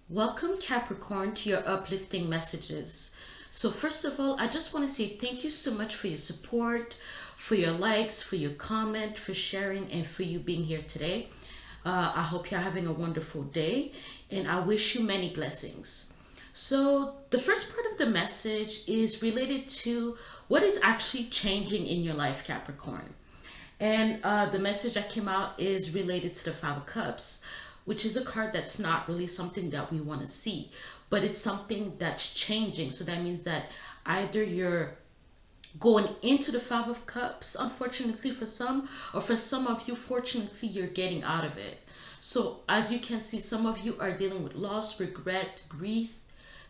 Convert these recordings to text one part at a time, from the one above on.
Welcome, Capricorn, to your uplifting messages. So, first of all, I just want to say thank you so much for your support, for your likes, for your comment, for sharing, and for you being here today. I hope you're having a wonderful day, and I wish you many blessings. So, the first part of the message is related to what is actually changing in your life, Capricorn. And the message that came out is related to the Five of Cups, which is a card that's not really something that we want to see, but it's something that's changing. So that means that either you're going into the Five of Cups, unfortunately for some, or for some of you, fortunately, you're getting out of it. So as you can see, some of you are dealing with loss, regret, grief,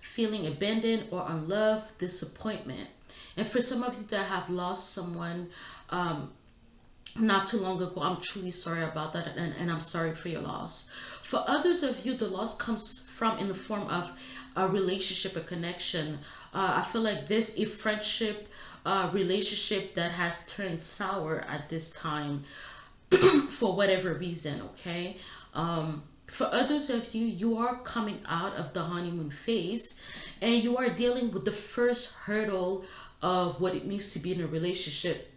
feeling abandoned or unloved, disappointment. And for some of you that have lost someone, not too long ago, I'm truly sorry about that, and I'm sorry for your loss. For others of you, the loss comes from in the form of a relationship, a connection. I feel like there's a friendship, relationship that has turned sour at this time for whatever reason, okay? For others of you, you are coming out of the honeymoon phase and you are dealing with the first hurdle of what it means to be in a relationship.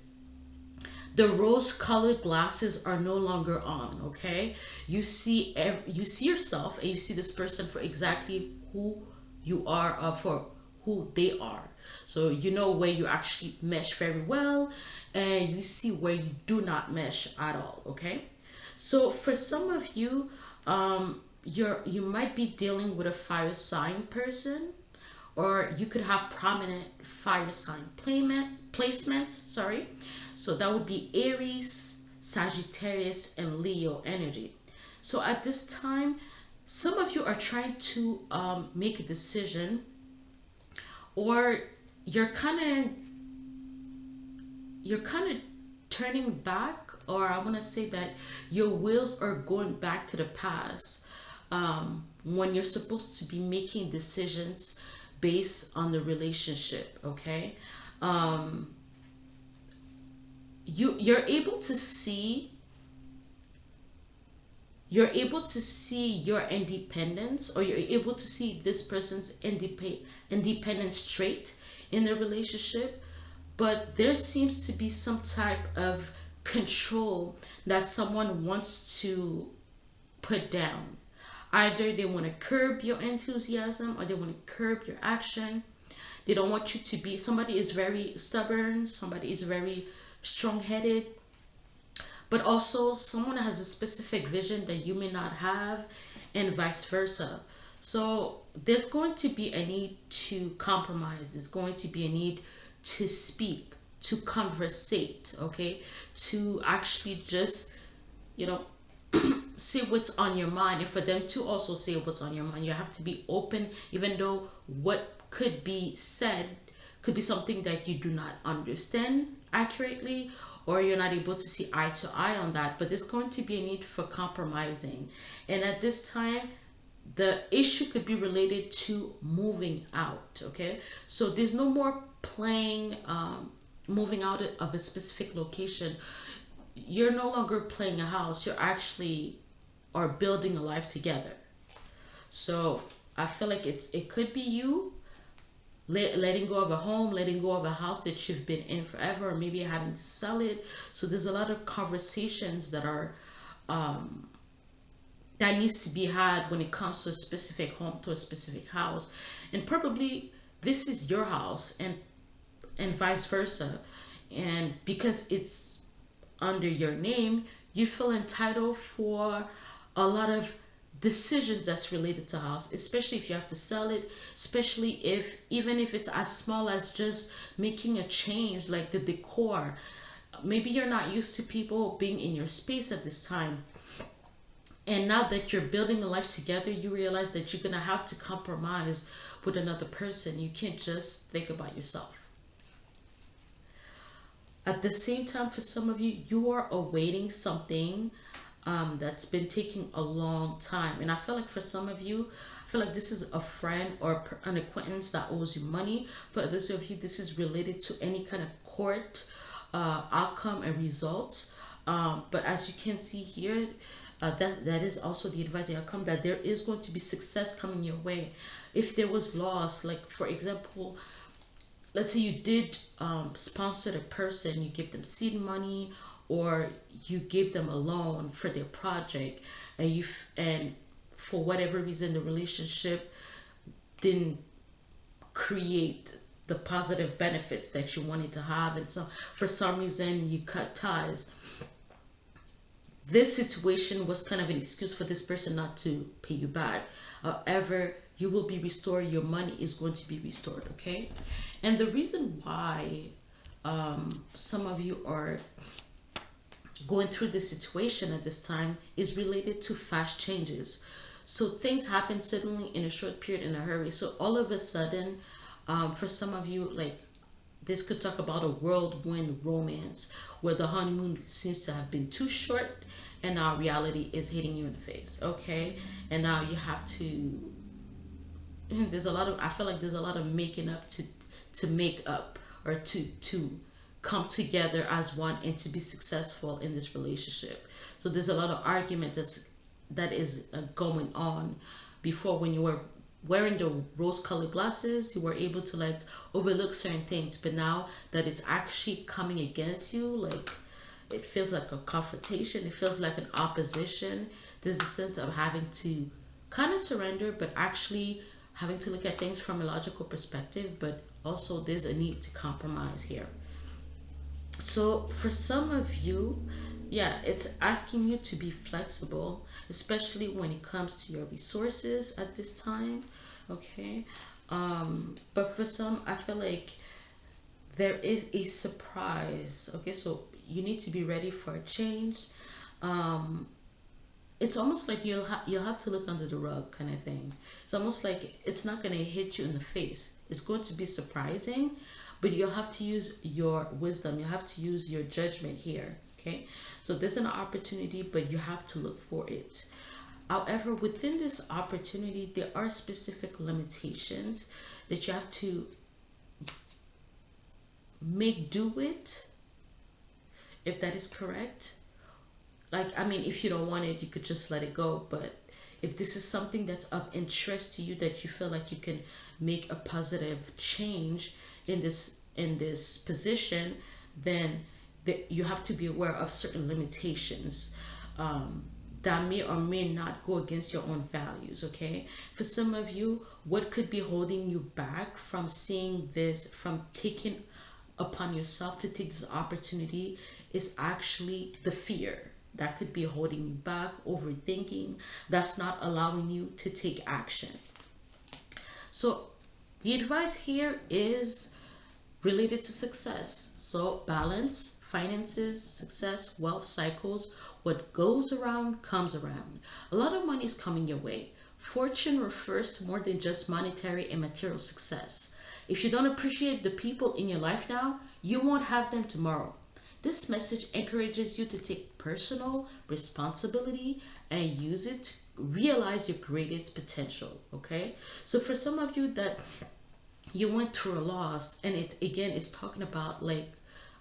The rose colored glasses are no longer on, okay? You see yourself and you see this person for exactly who you are, for who they are. So you know where you actually mesh very well and you see where you do not mesh at all, okay? So for some of you, you might be dealing with a fire sign person, or you could have prominent fire sign placements, sorry. So that would be Aries, Sagittarius, and Leo energy. So at this time, some of you are trying to make a decision, or you're kind of you're kind of turning back, or I want to say that your wheels are going back to the past, when you're supposed to be making decisions based on the relationship, okay? um you're able to see, your independence, or you're able to see this person's independence trait in the relationship, but there seems to be some type of control that someone wants to put down. Either they want to curb your enthusiasm or they want to curb your action. They don't want you to be, somebody is very stubborn, somebody is very strong headed, but also someone has a specific vision that you may not have, and vice versa. So there's going to be a need to compromise, there's going to be a need to speak, to conversate, okay, to actually just, you know, say what's on your mind, and for them to also say what's on your mind. You have to be open, even though what could be said could be something that you do not understand accurately, or you're not able to see eye to eye on that, but there's going to be a need for compromising. And at this time, the issue could be related to moving out, okay? So there's no more playing, moving out of a specific location. You're no longer playing a house, you're actually are building a life together. So I feel like it could be you letting go of a home, letting go of a house that you've been in forever, or maybe having to sell it. So there's a lot of conversations that are, that needs to be had when it comes to a specific home, to a specific house, and probably this is your house, and vice versa. And because it's under your name, you feel entitled for a lot of decisions that's related to house, especially if you have to sell it, especially if, even if it's as small as just making a change, like the decor. Maybe you're not used to people being in your space at this time, and now that you're building a life together, you realize that you're gonna have to compromise with another person. You can't just think about yourself. At the same time, for some of you, you are awaiting something, that's been taking a long time. And I feel like for some of you, I feel like this is a friend or an acquaintance that owes you money. For others of you, this is related to any kind of court outcome and results. But as you can see here, That is also the advice, the outcome, that there is going to be success coming your way. If there was loss, like for example, let's say you did sponsor a person, you give them seed money, or you gave them a loan for their project, and and for whatever reason the relationship didn't create the positive benefits that you wanted to have, and so for some reason you cut ties. This situation was kind of an excuse for this person not to pay you back. However, you will be restored, your money is going to be restored, okay? And the reason why some of you are going through this situation at this time is related to fast changes. So things happen suddenly in a short period, in a hurry. So all of a sudden, for some of you, like, this could talk about a whirlwind romance where the honeymoon seems to have been too short, and now reality is hitting you in the face, okay? And now you have to, there's a lot of, I feel like there's a lot of making up to make up, or to come together as one and to be successful in this relationship. So there's a lot of argument that is going on. Before, when you were wearing the rose-colored glasses, you were able to like overlook certain things, but now that it's actually coming against you, like, it feels like a confrontation, it feels like an opposition. There's a sense of having to kind of surrender, but actually having to look at things from a logical perspective, but also there's a need to compromise here. So for some of you, yeah, it's asking you to be flexible, especially when it comes to your resources at this time, okay? But for some, I feel like there is a surprise, okay? So you need to be ready for a change. It's almost like you'll have to look under the rug, kind of thing. It's almost like it's not going to hit you in the face. It's going to be surprising, but you'll have to use your wisdom. You have to use your judgment here, okay? So there's an opportunity, but you have to look for it. However, within this opportunity, there are specific limitations that you have to make do with, if that is correct. Like, I mean, if you don't want it, you could just let it go. But if this is something that's of interest to you, that you feel like you can make a positive change in this position, then you have to be aware of certain limitations that may or may not go against your own values, okay? For some of you, what could be holding you back from seeing this, from taking upon yourself to take this opportunity, is actually the fear that could be holding you back, overthinking, that's not allowing you to take action. So the advice here is related to success. So balance, finances, success, wealth cycles. What goes around comes around. A lot of money is coming your way. Fortune refers to more than just monetary and material success. If you don't appreciate the people in your life now, you won't have them tomorrow. This message encourages you to take personal responsibility and use it to realize your greatest potential, okay? So for some of you that you went through a loss, and it's talking about like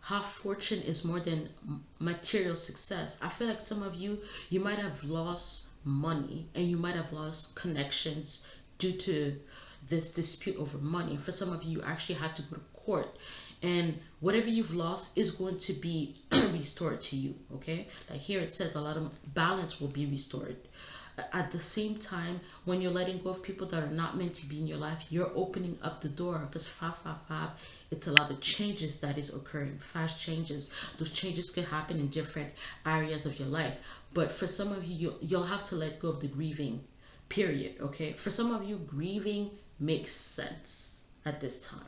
how fortune is more than material success. I feel like some of you might have lost money, and you might have lost connections due to this dispute over money. For some of you, you actually had to go to court, and whatever you've lost is going to be restored to you, okay? Like here it says a lot of balance will be restored. At the same time, when you're letting go of people that are not meant to be in your life, you're opening up the door, because 555, it's a lot of changes that is occurring, fast changes. Those changes could happen in different areas of your life. But for some of you, you'll have to let go of the grieving period, okay? For some of you, grieving makes sense at this time.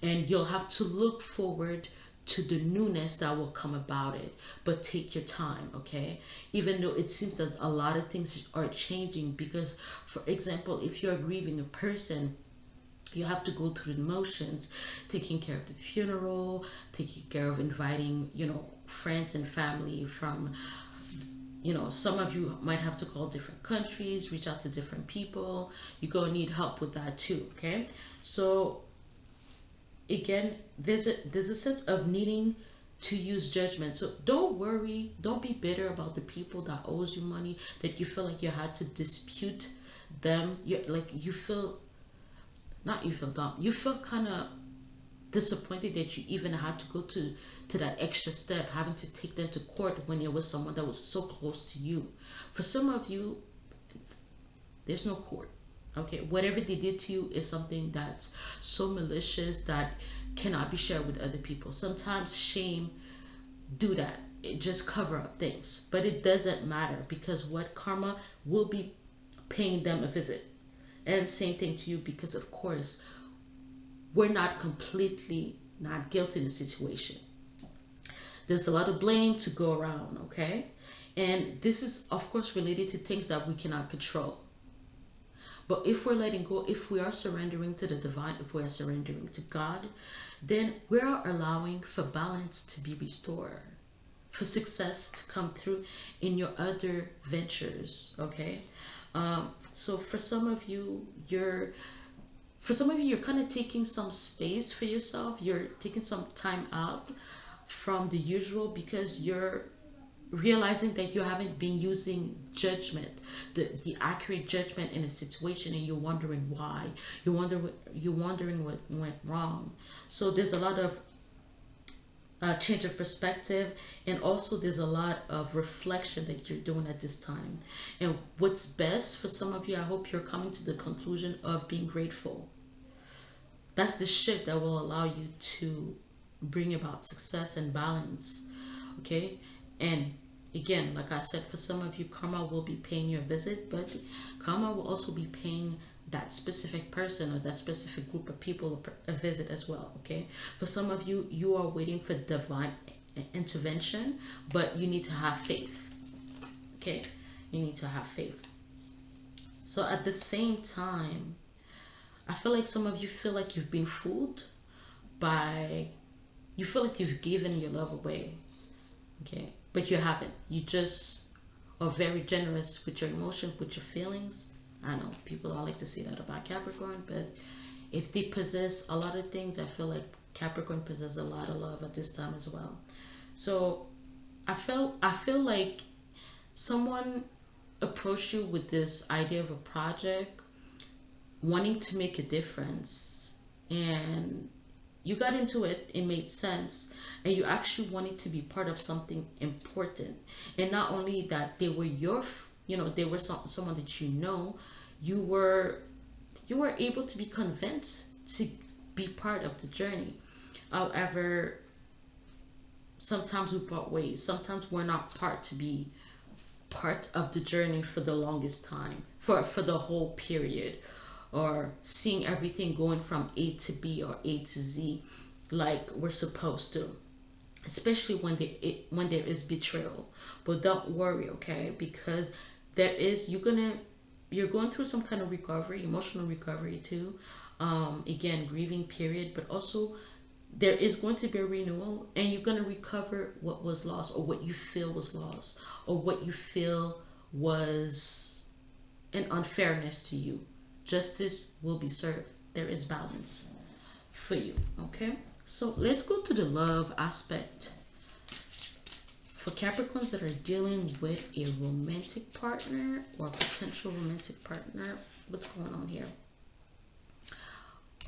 And you'll have to look forward to the newness that will come about it, but take your time, okay? Even though it seems that a lot of things are changing, because for example, if you're grieving a person, you have to go through the motions, taking care of the funeral, taking care of inviting, friends and family from, some of you might have to call different countries, reach out to different people. You're gonna need help with that too, okay? So again, there's a sense of needing to use judgment. So don't worry, don't be bitter about the people that owes you money, that you feel like you had to dispute them. You feel, not you feel dumb, you feel kind of disappointed that you even had to go to that extra step, having to take them to court when it was someone that was so close to you. For some of you, there's no court. Okay, whatever they did to you is something that's so malicious that cannot be shared with other people. Sometimes shame do that. It just cover up things. But it doesn't matter, because what karma will be paying them a visit. And same thing to you, because of course we're not completely not guilty in the situation. There's a lot of blame to go around, okay? And this is of course related to things that we cannot control. But if we're letting go, if we are surrendering to the divine, if we are surrendering to God, then we are allowing for balance to be restored, for success to come through in your other ventures, okay? So for some of you, you're kind of taking some space for yourself. You're taking some time out from the usual, because you're realizing that you haven't been using judgment, the accurate judgment in a situation, and you're wondering why. You're wondering what went wrong. So there's a lot of change of perspective, and also there's a lot of reflection that you're doing at this time. And what's best for some of you, I hope you're coming to the conclusion of being grateful. That's the shift that will allow you to bring about success and balance, okay? And again, like I said, for some of you, karma will be paying you a visit, but karma will also be paying that specific person or that specific group of people a visit as well, okay? For some of you, you are waiting for divine intervention, but you need to have faith, okay? You need to have faith. So at the same time, I feel like some of you feel like you've been fooled by, you feel like you've given your love away, okay? But you haven't. You just are very generous with your emotions, with your feelings. I know people don't like to say that about Capricorn, but if they possess a lot of things, I feel like Capricorn possesses a lot of love at this time as well. So I feel like someone approached you with this idea of a project, wanting to make a difference, and you got into it, it made sense, and you actually wanted to be part of something important. And not only that, they were they were someone that you were able to be convinced to be part of the journey. However, sometimes we part ways. Sometimes we're not to be part of the journey for the longest time, for the whole period, or seeing everything going from A to B or A to Z like we're supposed to, especially when there is betrayal. But don't worry, okay? Because you're going through some kind of recovery, emotional recovery too. Again, grieving period, but also there is going to be a renewal, and you're going to recover what was lost, or what you feel was lost, or what you feel was an unfairness to you. Justice will be served. There is balance for you, okay? So let's go to the love aspect. For Capricorns that are dealing with a romantic partner or potential romantic partner, what's going on here?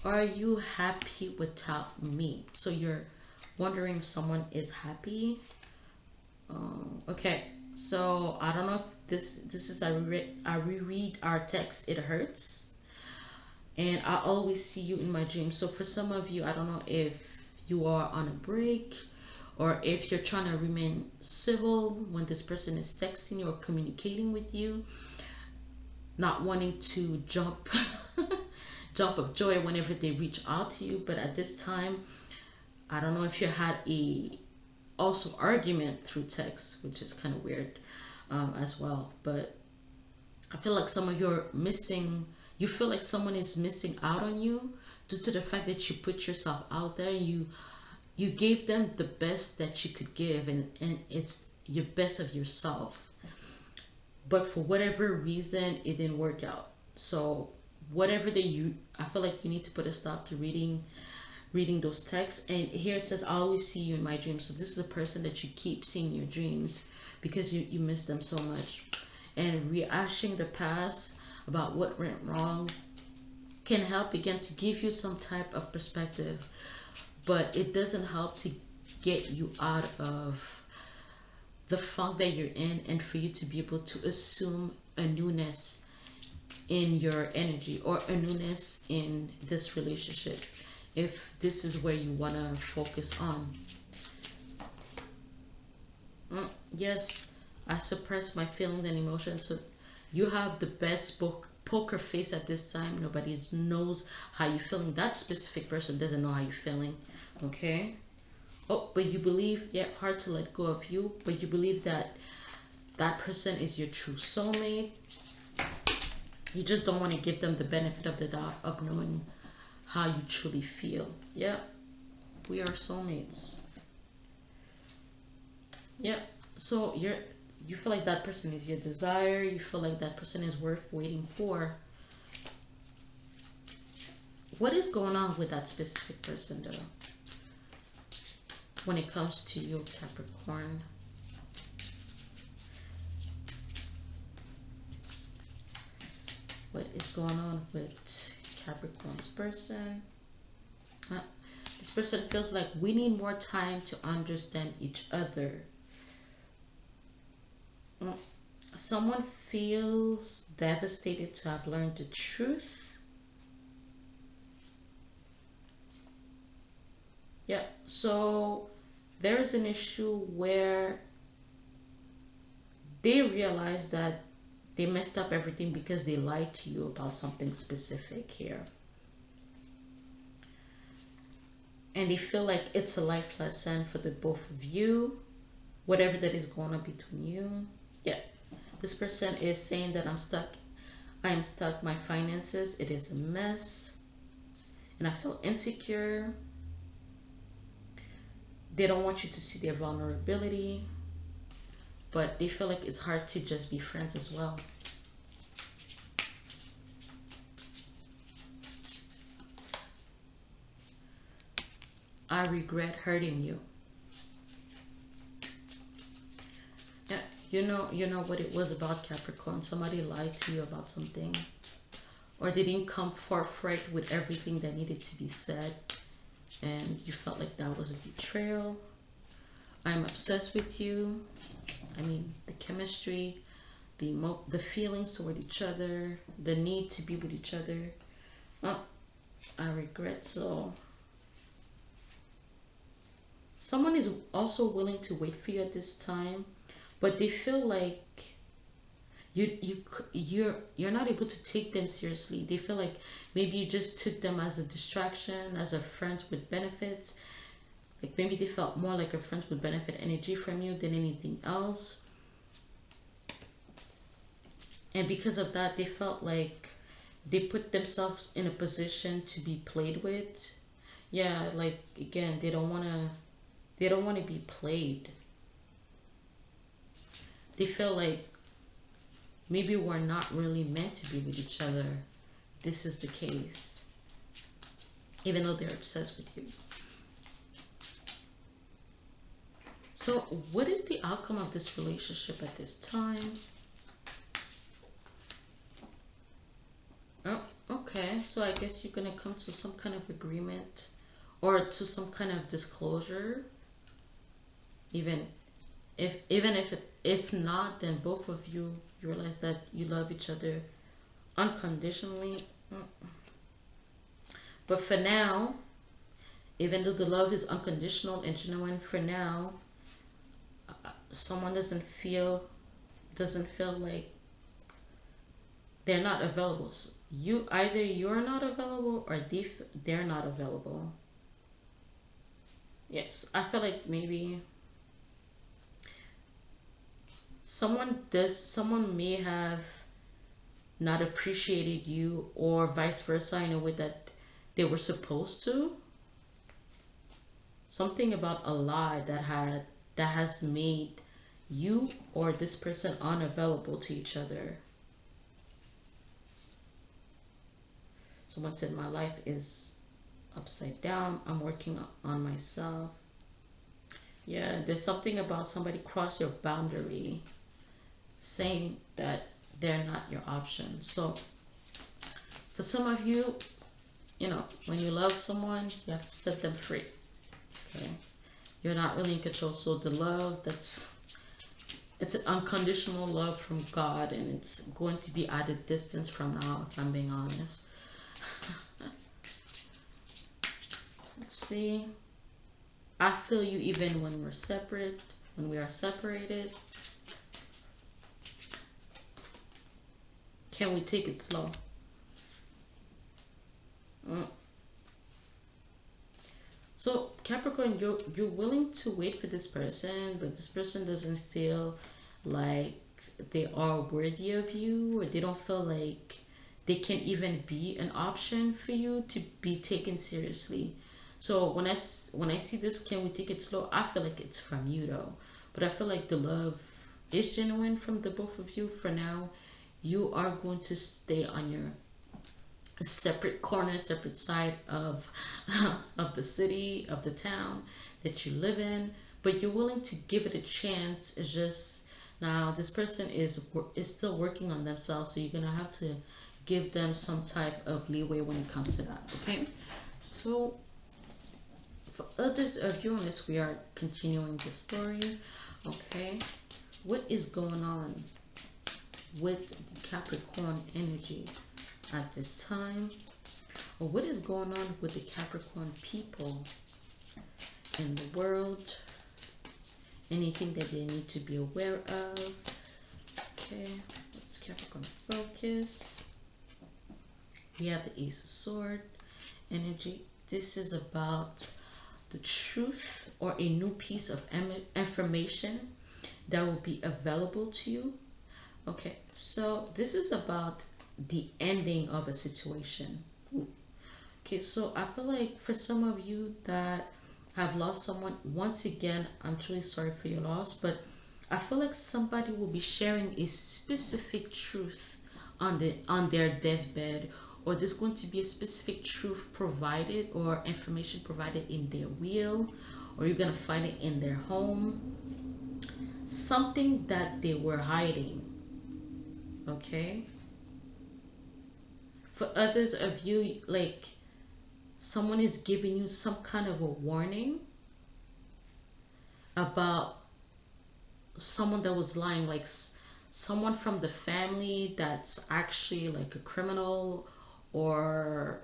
Are you happy without me? So you're wondering if someone is happy. Okay, so I don't know if this is I reread our text. It hurts. And I always see you in my dreams. So for some of you, I don't know if you are on a break, or if you're trying to remain civil when this person is texting you or communicating with you, not wanting to jump of joy whenever they reach out to you. But at this time, I don't know if you had also argument through text, which is kind of weird as well. But I feel like some of you are missing. You feel like someone is missing out on you due to the fact that you put yourself out there. You gave them the best that you could give, and it's your best of yourself. But for whatever reason, it didn't work out. So whatever I feel like you need to put a stop to reading reading those texts. And here it says, I always see you in my dreams. So this is a person that you keep seeing in your dreams because you miss them so much. And rehashing the past about what went wrong can help again to give you some type of perspective, but it doesn't help to get you out of the funk that you're in and for you to be able to assume a newness in your energy or a newness in this relationship, if this is where you want to focus on. Yes, I suppress my feelings and emotions. So you have the best poker face at this time. Nobody knows how you're feeling. That specific person doesn't know how you're feeling. Okay. Oh, but you believe, yeah, hard to let go of you, but you believe that that person is your true soulmate. You just don't want to give them the benefit of the doubt of knowing how you truly feel. Yeah, we are soulmates. Yeah, so you feel like that person is your desire. You feel like that person is worth waiting for. What is going on with that specific person though? When it comes to you, Capricorn. What is going on with Capricorn's person? This person feels like we need more time to understand each other. Someone feels devastated to have learned the truth. Yeah, so there is an issue where they realize that they messed up everything because they lied to you about something specific here. And they feel like it's a life lesson for the both of you, whatever that is going on between you. Yeah, this person is saying that I am stuck, my finances, it is a mess, and I feel insecure. They don't want you to see their vulnerability, but they feel like it's hard to just be friends as well. I regret hurting you. Yeah, you know what it was about, Capricorn. Somebody lied to you about something, or they didn't come forthright with everything that needed to be said, and you felt like that was a betrayal. I'm obsessed with you. I mean, the chemistry, the feelings toward each other, the need to be with each other. Oh, I regret so. Someone is also willing to wait for you at this time, but they feel like you're not able to take them seriously. They feel like maybe you just took them as a distraction, as a friend with benefits. Like maybe they felt more like a friend with benefit energy from you than anything else. And because of that, they felt like they put themselves in a position to be played with. Yeah, like again, they don't want to be played. They feel like maybe we're not really meant to be with each other. This is the case. Even though they're obsessed with you. So what is the outcome of this relationship at this time? Oh, okay. So I guess you're going to come to some kind of agreement or to some kind of disclosure. Even if not, then both of you realize that you love each other unconditionally. But for now, even though the love is unconditional and genuine, for now, someone doesn't feel like they're not available. So you're not available or they're not available. Yes, I feel like maybe someone may have not appreciated you or vice versa in a way that they were supposed to. Something about a lie that has made you or this person unavailable to each other. Someone said my life is upside down. I'm working on myself. Yeah, there's something about somebody cross your boundary saying that they're not your option. So for some of you, you know, when you love someone, you have to set them free. Okay? You're not really in control. So the love it's an unconditional love from God, and it's going to be at a distance from now, if I'm being honest. Let's see. I feel you even when we're separate, when we are separated. Can we take it slow? So Capricorn, you're willing to wait for this person, but this person doesn't feel like they are worthy of you, or they don't feel like they can even be an option for you to be taken seriously. So when I see this, can we take it slow? I feel like it's from you though, but I feel like the love is genuine from the both of you. For now, you are going to stay on your separate corner, separate side of of the city, of the town that you live in, but you're willing to give it a chance. It's just now this person is still working on themselves, so you're gonna have to give them some type of leeway when it comes to that. Okay, so for others of you on this, we are continuing the story. Okay, what is going on with the Capricorn energy at this time? Or what is going on with the Capricorn people in the world? Anything that they need to be aware of? Okay, let's Capricorn focus. We have the Ace of Swords energy. This is about the truth or a new piece of information that will be available to you. Okay, so this is about the ending of a situation. Ooh. Okay, so I feel like for some of you that have lost someone, once again, I'm truly sorry for your loss, but I feel like somebody will be sharing a specific truth on their deathbed, or there's going to be a specific truth provided or information provided in their will, or you're going to find it in their home. Something that they were hiding. Okay? For others of you, like someone is giving you some kind of a warning about someone that was lying, like someone from the family that's actually like a criminal, or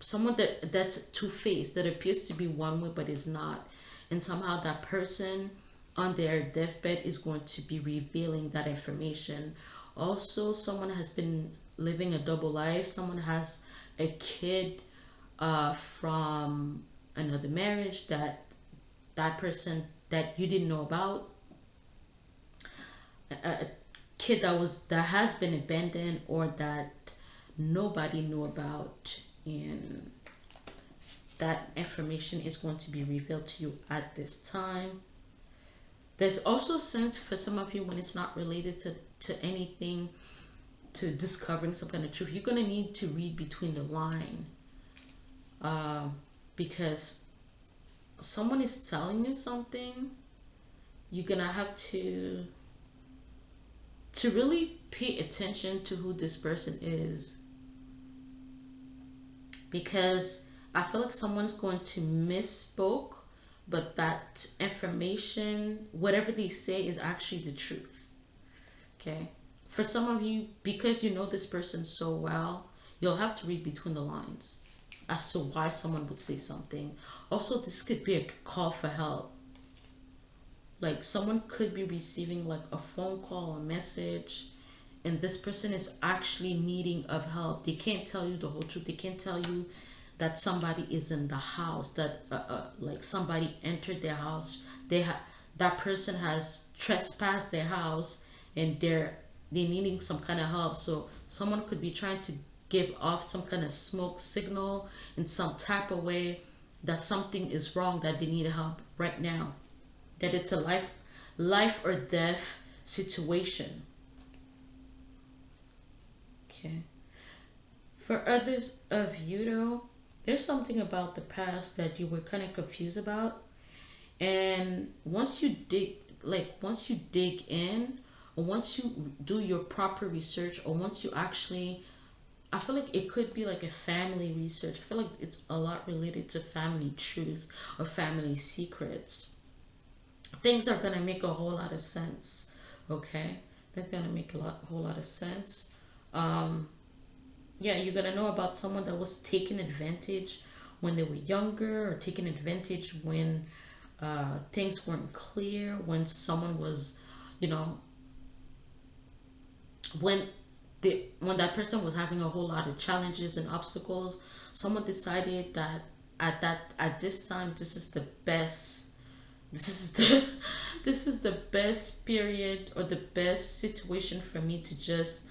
someone that's two-faced, that appears to be one way but is not, and somehow that person on their deathbed is going to be revealing that information. Also, someone has been living a double life. Someone has a kid from another marriage that person that you didn't know about, a kid that has been abandoned, or that nobody knew about, and that information is going to be revealed to you at this time. There's also a sense for some of you when it's not related to anything, to discovering some kind of truth, you're going to need to read between the line, because someone is telling you something. You're going to have to really pay attention to who this person is, because I feel like someone's going to misspoke, but that information, whatever they say, is actually the truth. Okay? For some of you, because you know this person so well, you'll have to read between the lines as to why someone would say something. Also, this could be a call for help. Like someone could be receiving like a phone call, a message, and this person is actually needing of help. They can't tell you the whole truth. They can't tell you that somebody is in the house, that like somebody entered their house. That person has trespassed their house, and they're needing some kind of help. So someone could be trying to give off some kind of smoke signal in some type of way that something is wrong, that they need help right now, that it's a life or death situation. Okay. For others of you though, there's something about the past that you were kind of confused about. And once you dig in, or once you do your proper research, or once you actually, I feel like it could be like a family research. I feel like it's a lot related to family truth or family secrets. Things are gonna make a whole lot of sense. Okay, they're gonna make whole lot of sense. Um, yeah, you're gonna know about someone that was taken advantage when they were younger, or taken advantage when things weren't clear, when someone was, you know, when when that person was having a whole lot of challenges and obstacles. Someone decided that at this time, this is the best, this is the this is the best period, or the best situation for me to just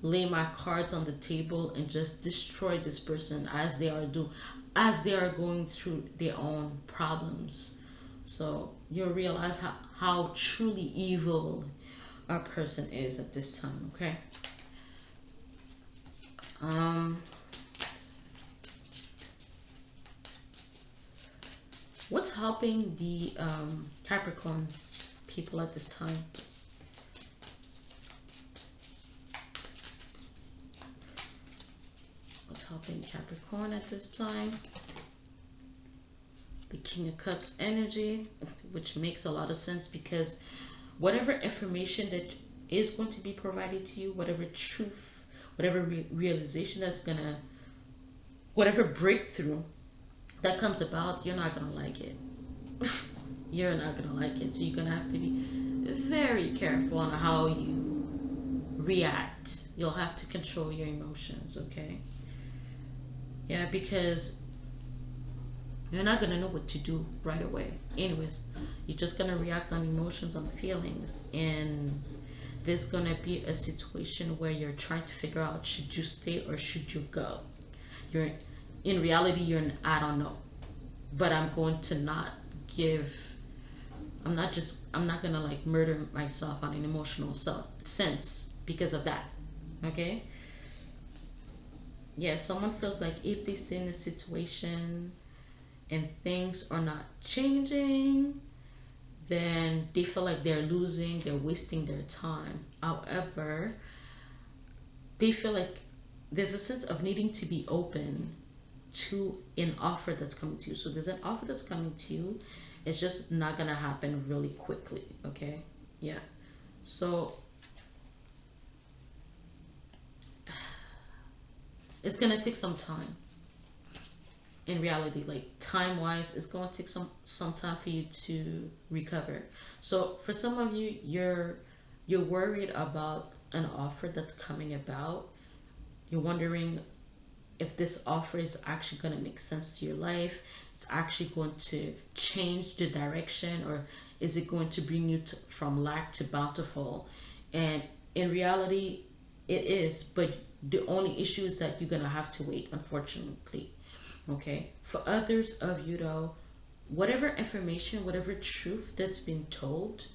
lay my cards on the table and just destroy this person as they are going through their own problems. So you'll realize how truly evil our person is at this time. Okay. um what's helping the Capricorn people at this time? What's helping Capricorn at this time? The King of Cups energy, which makes a lot of sense, because whatever information that is going to be provided to you, whatever truth, whatever realization that's gonna, whatever breakthrough that comes about, you're not gonna like it. You're not gonna like it. So you're gonna have to be very careful on how you react. You'll have to control your emotions, okay? Yeah, because you're not gonna know what to do right away. Anyways, you're just gonna react on emotions, on feelings, and there's gonna be a situation where you're trying to figure out, should you stay or should you go? You're in reality, you're in I don't know, but I'm going to not give. I'm not gonna like murder myself on an emotional sense because of that. Okay. Yeah, someone feels like if they stay in a situation and things are not changing, then they feel like they're losing, they're wasting their time. However, they feel like there's a sense of needing to be open to an offer that's coming to you. So there's an offer that's coming to you. It's just not gonna happen really quickly. Okay. Yeah. So it's gonna take some time. In reality, like time wise, it's going to take some time for you to recover. So for some of you, you're worried about an offer that's coming about. You're wondering if this offer is actually going to make sense to your life. It's actually going to change the direction, or is it going to bring you from lack to bountiful? And in reality, it is, but the only issue is that you're going to have to wait, unfortunately. Okay. For others of you though, whatever information, whatever truth that's been told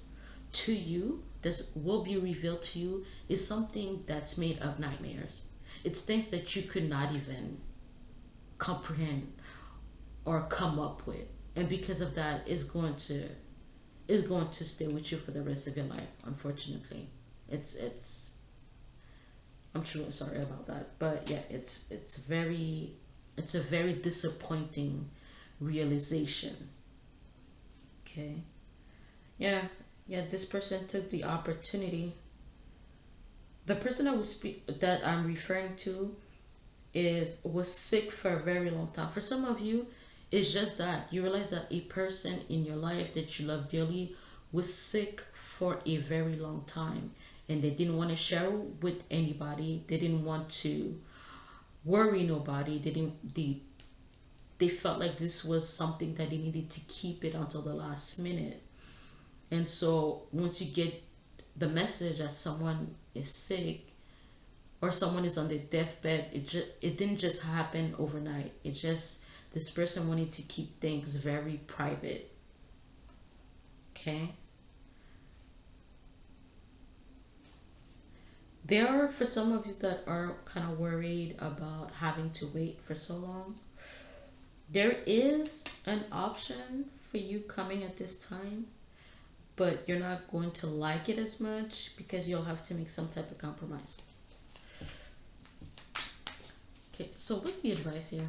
to you, that will be revealed to you, is something that's made of nightmares. It's things that you could not even comprehend or come up with, and because of that, is going to stay with you for the rest of your life. Unfortunately, it's. I'm truly sorry about that, but yeah, it's a very disappointing realization. Okay. Yeah. Yeah, this person took the opportunity. The person that I'm referring to was sick for a very long time. For some of you, it's just that you realize that a person in your life that you love dearly was sick for a very long time, and they didn't want to share with anybody. They didn't want to worry nobody. They felt like this was something that they needed to keep it until the last minute. And so once you get the message that someone is sick or someone is on their deathbed, it didn't just happen overnight. It just, this person wanted to keep things very private. Okay. There are, for some of you that are kind of worried about having to wait for so long, there is an option for you coming at this time, but you're not going to like it as much because you'll have to make some type of compromise. Okay, so what's the advice here?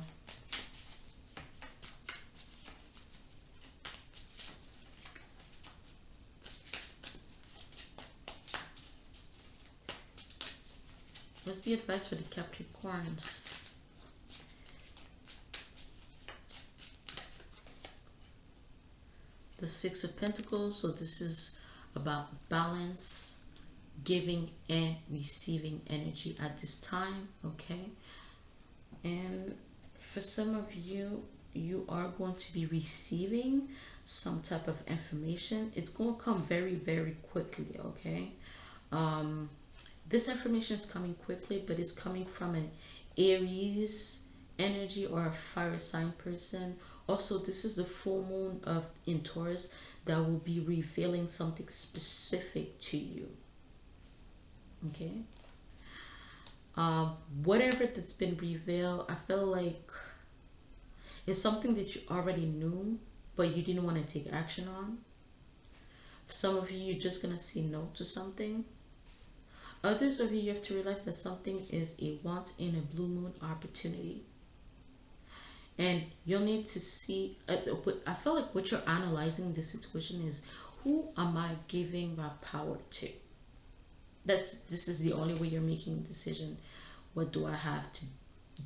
What's the advice for the Capricorns? The Six of Pentacles. So this is about balance, giving and receiving energy at this time. Okay. And for some of you, you are going to be receiving some type of information. It's going to come very, very quickly. Okay. This information is coming quickly, but it's coming from an Aries energy or a fire sign person. Also, this is the full moon in Taurus that will be revealing something specific to you. Okay. Whatever that's been revealed, I feel like it's something that you already knew, but you didn't want to take action on. For some of you, you're just going to say no to something. Others of you, you have to realize that something is a once in a blue moon opportunity. And you'll need to see, I feel like what you're analyzing this situation is, who am I giving my power to? This is the only way you're making a decision. What do I have to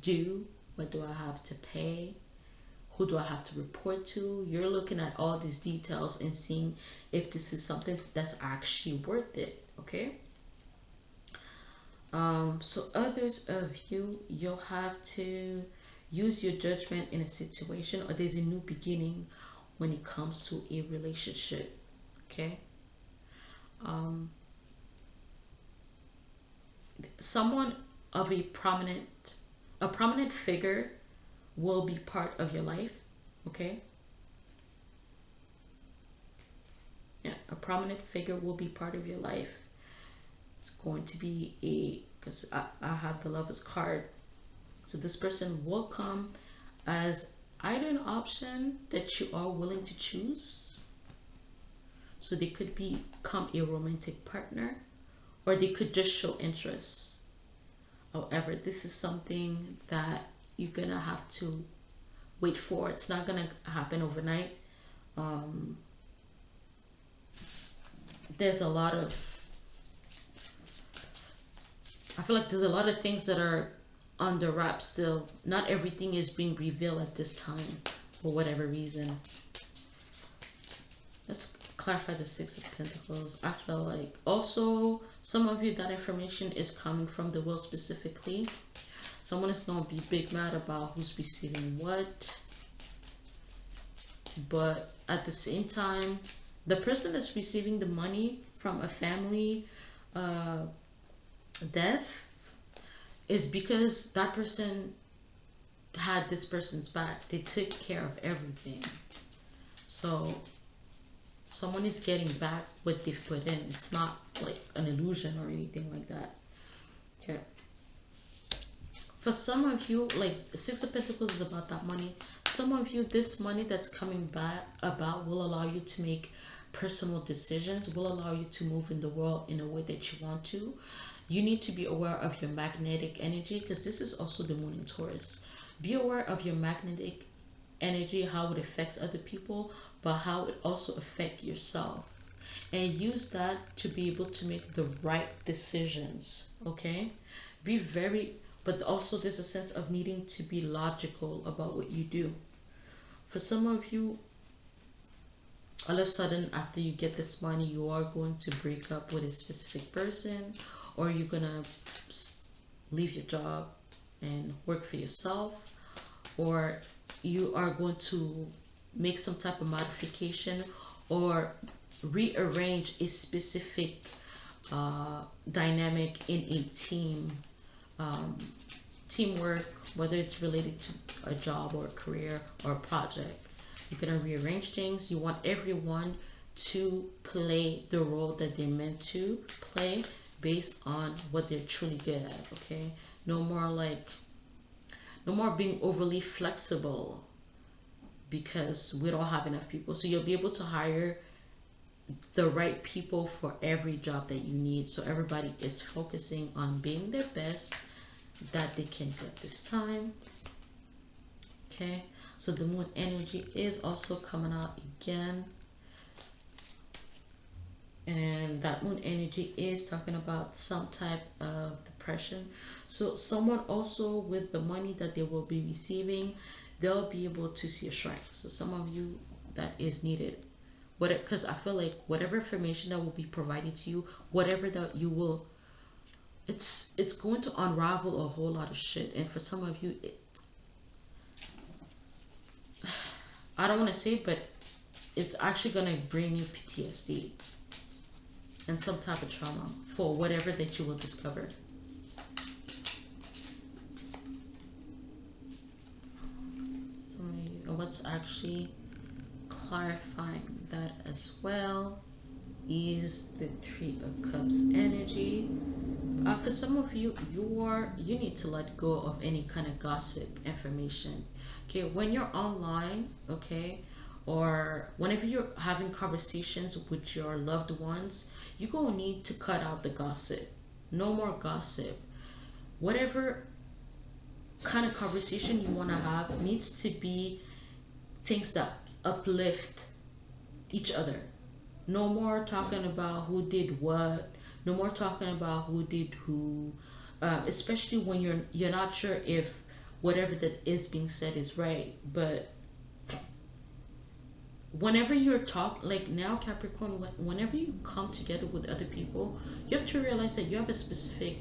do? What do I have to pay? Who do I have to report to? You're looking at all these details and seeing if this is something that's actually worth it. Okay. So others of you, you'll have to use your judgment in a situation, or there's a new beginning when it comes to a relationship. Okay. Someone of a prominent figure will be part of your life. Okay. Yeah, a prominent figure will be part of your life. It's going to be because I have the Lovers card. So this person will come as either an option that you are willing to choose. So they could become a romantic partner, or they could just show interest. However, this is something that you're going to have to wait for. It's not going to happen overnight. There's a lot of, I feel like there's a lot of things that are under wraps still. Not everything is being revealed at this time for whatever reason. Let's clarify the Six of Pentacles. I feel like also some of you, that information is coming from the will specifically. Someone is going to be big mad about who's receiving what. But at the same time, the person that's receiving the money from a family death is because that person had this person's back. They took care of everything. So someone is getting back what they've put in. It's not like an illusion or anything like that. Okay. For some of you, like Six of Pentacles is about that money. Some of you, this money that's coming back about will allow you to make personal decisions, will allow you to move in the world in a way that you want to. You need to be aware of your magnetic energy, because this is also the moon in Taurus. Be aware of your magnetic energy, how it affects other people, but how it also affects yourself. And use that to be able to make the right decisions, okay? Be very, but also there's a sense of needing to be logical about what you do. For some of you, all of a sudden, after you get this money, you are going to break up with a specific person, or you're gonna leave your job and work for yourself, or you are going to make some type of modification or rearrange a specific dynamic in a team, teamwork, whether it's related to a job or a career or a project. You're going to rearrange things. You want everyone to play the role that they're meant to play. based on what they're truly good at. Okay, no more like, no more being overly flexible because we don't have enough people. So you'll be able to hire the right people for every job that you need. So everybody is focusing on being their best that they can get this time. Okay, so the moon energy is also coming out again. And that moon energy is talking about some type of depression. So someone also with the money that they will be receiving, they'll be able to see a shrink. So some of you, that is needed. Because I feel like whatever information that will be provided to you, whatever that you will, it's going to unravel a whole lot of shit. And for some of you, I don't want to say, but it's actually going to bring you PTSD and some type of trauma for whatever that you will discover. So what's actually clarifying that as well is the Three of Cups energy. For some of you, you need to let go of any kind of gossip information. Okay, when you're online, okay, or whenever you're having conversations with your loved ones, you're going to need to cut out the gossip. No more gossip. Whatever kind of conversation you want to have needs to be things that uplift each other. No more talking about who did what. No more talking about who did who. Especially when you're not sure if whatever that is being said is right. But whenever you're like now, Capricorn, whenever you come together with other people, you have to realize that you have a specific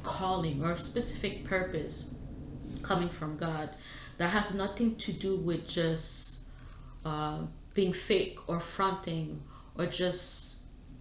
calling or a specific purpose coming from God that has nothing to do with just being fake or fronting or just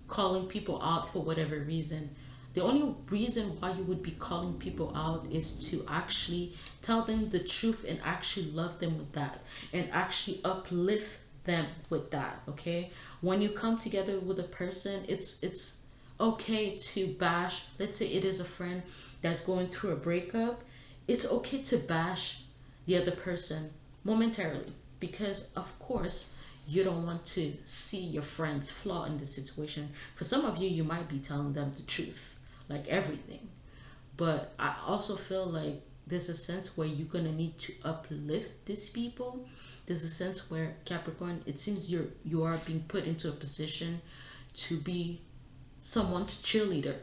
calling people out for whatever reason. The only reason why you would be calling people out is to actually tell them the truth and actually love them with that and actually uplift them with that. Okay, when you come together with a person, it's okay to bash. Let's say it is a friend that's going through a breakup. It's okay to bash the other person momentarily, because of course you don't want to see your friend's flaw in the situation. For some of you, you might be telling them the truth, like everything. But I also feel like there's a sense where you're gonna need to uplift these people. There's a sense where, Capricorn, it seems you are being put into a position to be someone's cheerleader.